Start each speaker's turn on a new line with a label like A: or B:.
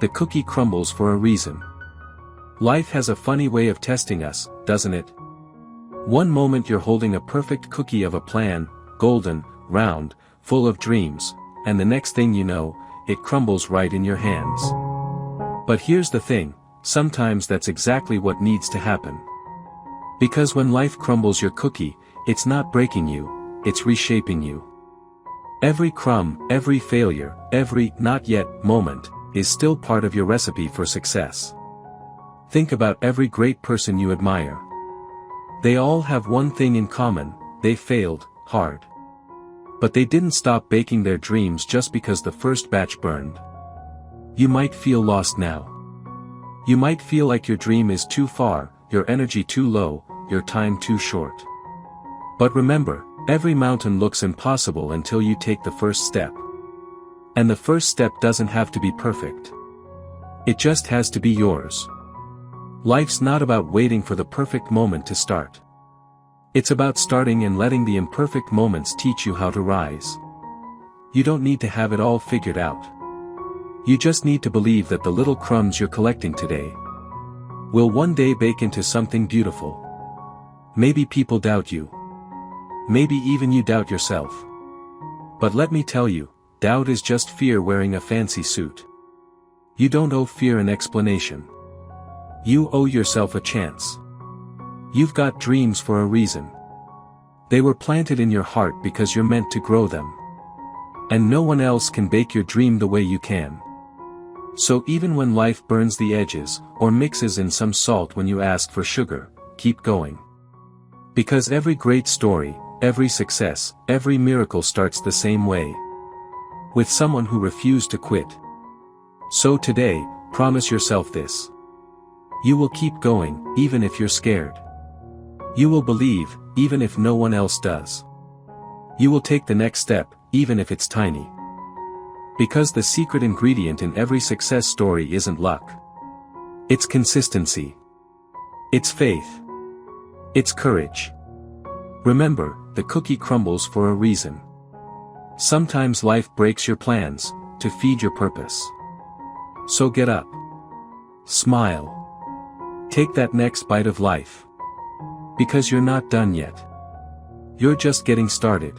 A: The cookie crumbles for a reason. Life has a funny way of testing us, doesn't it? One moment you're holding a perfect cookie of a plan, golden, round, full of dreams, and the next thing you know, it crumbles right in your hands. But here's the thing, sometimes that's exactly what needs to happen. Because when life crumbles your cookie, it's not breaking you, it's reshaping you. Every crumb, every failure, every not yet moment, is still part of your recipe for success. Think about every great person you admire. They all have one thing in common, they failed hard. But they didn't stop baking their dreams just because the first batch burned. You might feel lost now. You might feel like your dream is too far, your energy too low, your time too short. But remember, every mountain looks impossible until you take the first step. And the first step doesn't have to be perfect. It just has to be yours. Life's not about waiting for the perfect moment to start. It's about starting and letting the imperfect moments teach you how to rise. You don't need to have it all figured out. You just need to believe that the little crumbs you're collecting today will one day bake into something beautiful. Maybe people doubt you. Maybe even you doubt yourself. But let me tell you, doubt is just fear wearing a fancy suit. You don't owe fear an explanation. You owe yourself a chance. You've got dreams for a reason. They were planted in your heart because you're meant to grow them. And no one else can bake your dream the way you can. So even when life burns the edges, or mixes in some salt when you ask for sugar, keep going. Because every great story, every success, every miracle starts the same way. With someone who refused to quit. So today, promise yourself this. You will keep going, even if you're scared. You will believe, even if no one else does. You will take the next step, even if it's tiny. Because the secret ingredient in every success story isn't luck. It's consistency. It's faith. It's courage. Remember, the cookie crumbles for a reason. Sometimes life breaks your plans, to feed your purpose. So get up. Smile. Take that next bite of life. Because you're not done yet. You're just getting started.